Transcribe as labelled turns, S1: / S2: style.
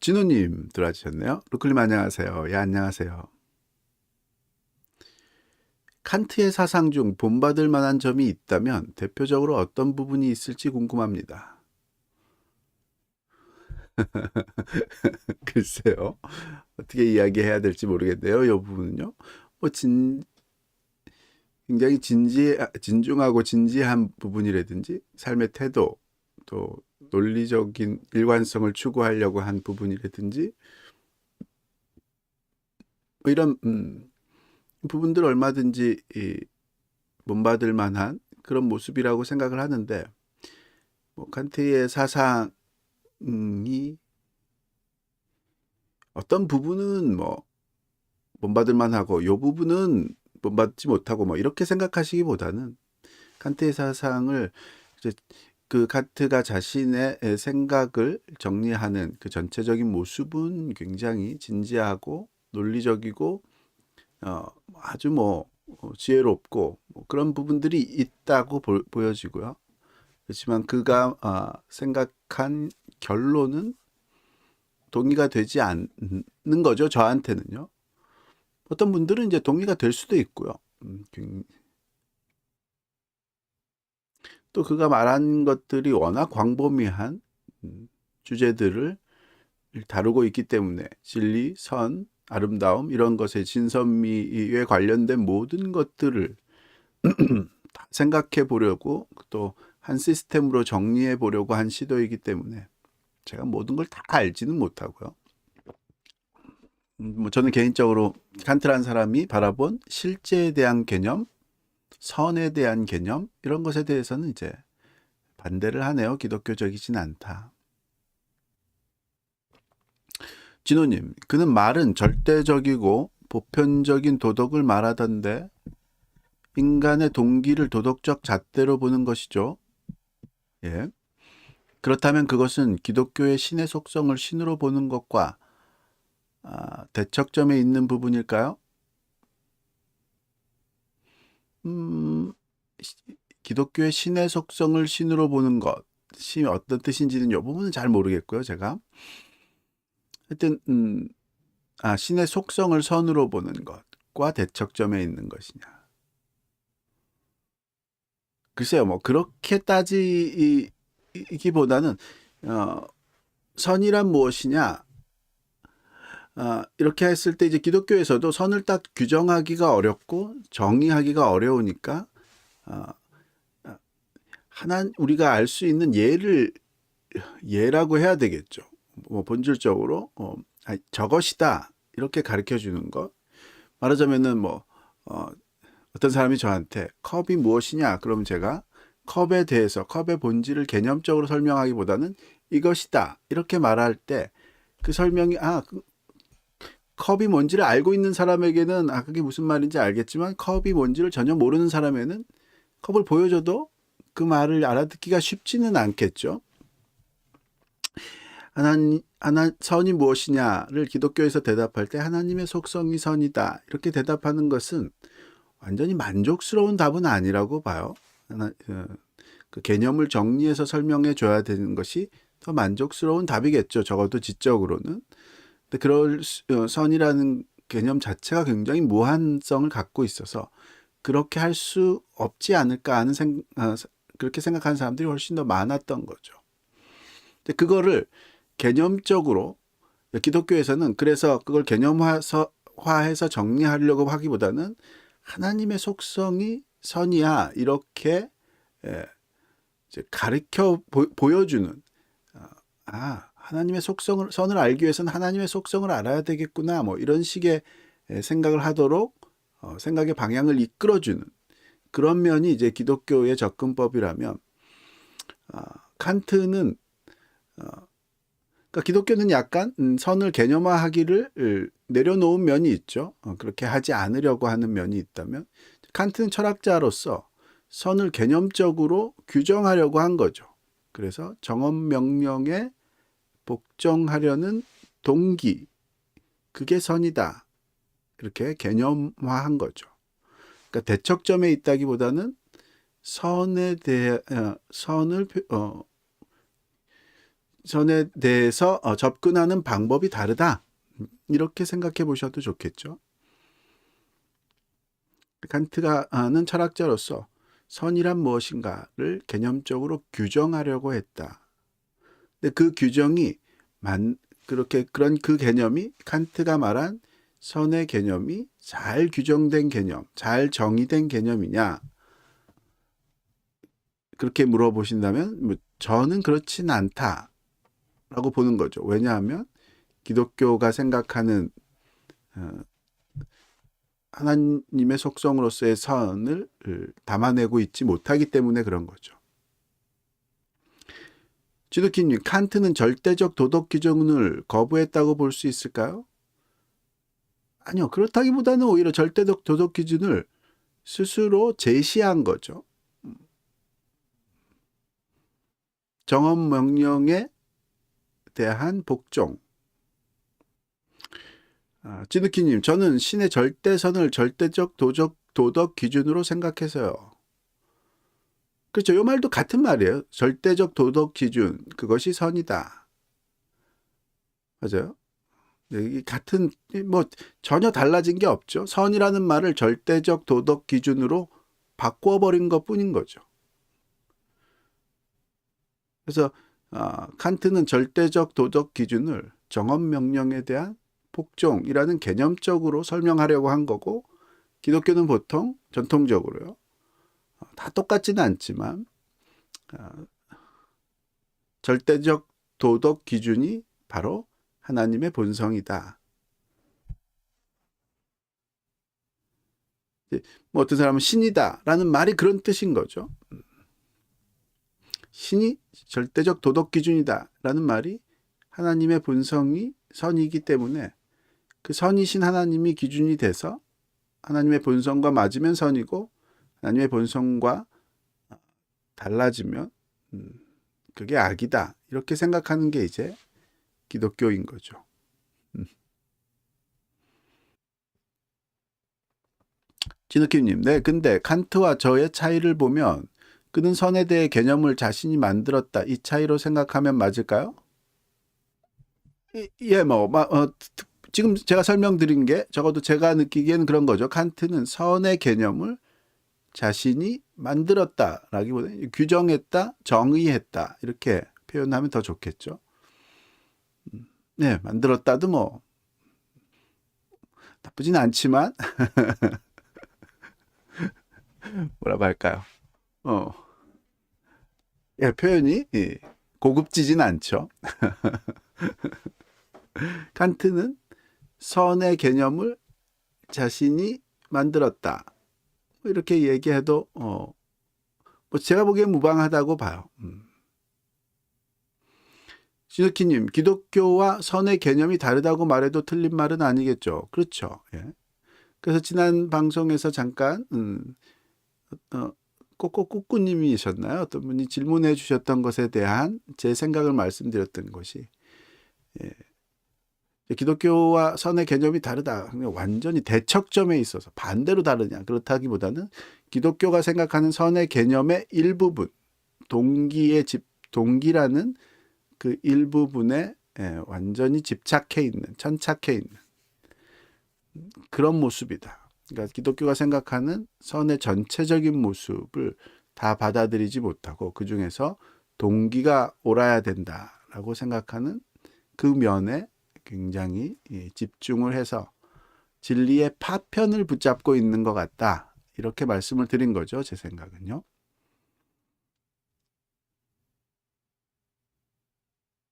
S1: 진호님 들어와주셨네요. 루클님 안녕하세요. 예, 안녕하세요. 칸트의 사상 중 본받을 만한 점이 있다면 대표적으로 어떤 부분이 있을지 궁금합니다. 글쎄요. 어떻게 이야기해야 될지 모르겠네요. 이 부분은요. 뭐 굉장히 진중하고 진지한 부분이라든지 삶의 태도, 또 논리적인 일관성을 추구하려고 한 부분이라든지 뭐 이런 부분들 얼마든지 본받을 만한 그런 모습이라고 생각을 하는데, 뭐 칸트의 사상이 어떤 부분은 뭐 본받을 만하고 요 부분은 본받지 못하고 뭐 이렇게 생각하시기보다는, 칸트의 사상을 이제 그 칸트가 자신의 생각을 정리하는 그 전체적인 모습은 굉장히 진지하고 논리적이고 어, 아주 지혜롭고 뭐 그런 부분들이 있다고 보여지고요. 그렇지만 그가 생각한 결론은 동의가 되지 않는 거죠. 저한테는요. 어떤 분들은 이제 동의가 될 수도 있고요. 또 그가 말한 것들이 워낙 광범위한 주제들을 다루고 있기 때문에 진리, 선, 아름다움 이런 것의 진선미에 관련된 모든 것들을 생각해 보려고, 또 한 시스템으로 정리해 보려고 한 시도이기 때문에 제가 모든 걸 다 알지는 못하고요. 뭐 저는 개인적으로 칸트라는 사람이 바라본 실제에 대한 개념, 선에 대한 개념 이런 것에 대해서는 이제 반대를 하네요. 기독교적이진 않다. 진호님, 그는 말은 절대적이고 보편적인 도덕을 말하던데 인간의 동기를 도덕적 잣대로 보는 것이죠. 예. 그렇다면 그것은 기독교의 신의 속성을 신으로 보는 것과 대척점에 있는 부분일까요? 음, 기독교의 신의 속성을 신으로 보는 것이 어떤 뜻인지는 이 부분은 잘 모르겠고요, 제가. 하여튼, 신의 속성을 선으로 보는 것과 대척점에 있는 것이냐. 글쎄요, 뭐, 그렇게 따지기보다는, 어, 선이란 무엇이냐, 이렇게 했을 때 이제 기독교에서도 선을 딱 규정하기가 어렵고 정의하기가 어려우니까, 어, 우리가 알 수 있는 예라고 해야 되겠죠. 뭐 본질적으로 저것이다 이렇게 가르쳐 주는 것. 말하자면은 어, 어떤 사람이 저한테 컵이 무엇이냐 그러면 제가 컵의 본질을 개념적으로 설명하기보다는 이것이다 이렇게 말할 때, 그 설명이 컵이 뭔지를 알고 있는 사람에게는 그게 무슨 말인지 알겠지만, 컵이 뭔지를 전혀 모르는 사람에는 컵을 보여줘도 그 말을 알아듣기가 쉽지는 않겠죠. 선이 무엇이냐를 기독교에서 대답할 때 하나님의 속성이 선이다 이렇게 대답하는 것은 완전히 만족스러운 답은 아니라고 봐요. 그 개념을 정리해서 설명해 줘야 되는 것이 더 만족스러운 답이겠죠. 적어도 지적으로는. 근데 선이라는 개념 자체가 굉장히 무한성을 갖고 있어서 그렇게 할 수 없지 않을까 하는 그렇게 생각하는 사람들이 훨씬 더 많았던 거죠. 근데 그거를 개념적으로, 기독교에서는 그래서 그걸 개념화해서 정리하려고 하기보다는 하나님의 속성이 선이야 이렇게 예, 이제 가르쳐 보여주는, 하나님의 선을 알기 위해서는 하나님의 속성을 알아야 되겠구나 뭐 이런 식의 생각을 하도록 생각의 방향을 이끌어주는 그런 면이 이제 기독교의 접근법이라면, 칸트는 그러니까 기독교는 약간 선을 개념화하기를 내려놓은 면이 있죠. 그렇게 하지 않으려고 하는 면이 있다면, 칸트는 철학자로서 선을 개념적으로 규정하려고 한 거죠. 그래서 정언 명령에 복종하려는 동기, 그게 선이다. 이렇게 개념화한 거죠. 그러니까 대척점에 있다기보다는 선에 대해 선을 선에 대해서 접근하는 방법이 다르다. 이렇게 생각해 보셔도 좋겠죠. 칸트가는 철학자로서 선이란 무엇인가를 개념적으로 규정하려고 했다. 근데 그 규정이 그런 그 개념이 칸트가 말한 선의 개념이 잘 규정된 개념, 잘 정의된 개념이냐? 그렇게 물어보신다면 저는 그렇진 않다라고 보는 거죠. 왜냐하면 기독교가 생각하는 하나님의 속성으로서의 선을 담아내고 있지 못하기 때문에 그런 거죠. 지도키님, 칸트는 절대적 도덕 기준을 거부했다고 볼 수 있을까요? 아니요. 그렇다기보다는 오히려 절대적 도덕 기준을 스스로 제시한 거죠. 정엄 명령에 대한 복종. 찌누키님, 저는 신의 절대선을 절대적 도덕 기준으로 생각해서요. 그렇죠. 이 말도 같은 말이에요. 절대적 도덕 기준, 그것이 선이다. 맞아요. 같은, 전혀 달라진 게 없죠. 선이라는 말을 절대적 도덕 기준으로 바꿔버린 것 뿐인 거죠. 그래서 칸트는 절대적 도덕 기준을 정엄 명령에 대한 복종이라는 개념적으로 설명하려고 한 거고, 기독교는 보통 전통적으로요. 다 똑같지는 않지만 절대적 도덕 기준이 바로 하나님의 본성이다. 어떤 사람은 신이다라는 말이 그런 뜻인 거죠. 신이 절대적 도덕 기준이다라는 말이 하나님의 본성이 선이기 때문에 그 선이신 하나님이 기준이 돼서 하나님의 본성과 맞으면 선이고 하나님의 본성과 달라지면 그게 악이다. 이렇게 생각하는 게 이제 기독교인 거죠. 진우킴님, 네, 근데 칸트와 저의 차이를 보면 그는 선에 대해 개념을 자신이 만들었다. 이 차이로 생각하면 맞을까요? 예, 지금 제가 설명드린 게 적어도 제가 느끼기에는 그런 거죠. 칸트는 선의 개념을 자신이 만들었다라기보다는 규정했다, 정의했다 이렇게 표현하면 더 좋겠죠. 네, 만들었다도 나쁘진 않지만 뭐라고 할까요? 예, 표현이 고급지진 않죠. 칸트는 선의 개념을 자신이 만들었다. 이렇게 얘기해도 제가 보기엔 무방하다고 봐요. 신우키님, 기독교와 선의 개념이 다르다고 말해도 틀린 말은 아니겠죠. 그렇죠. 예. 그래서 지난 방송에서 잠깐 꼬꼬꾸꾸님이셨나요? 어떤 분이 질문해 주셨던 것에 대한 제 생각을 말씀드렸던 것이 기독교와 선의 개념이 다르다. 완전히 대척점에 있어서 반대로 다르냐. 그렇다기보다는 기독교가 생각하는 선의 개념의 일부분, 동기라는 그 일부분에 완전히 집착해 있는, 천착해 있는 그런 모습이다. 그러니까 기독교가 생각하는 선의 전체적인 모습을 다 받아들이지 못하고 그 중에서 동기가 옳아야 된다라고 생각하는 그 면에 굉장히 집중을 해서 진리의 파편을 붙잡고 있는 것 같다. 이렇게 말씀을 드린 거죠. 제 생각은요.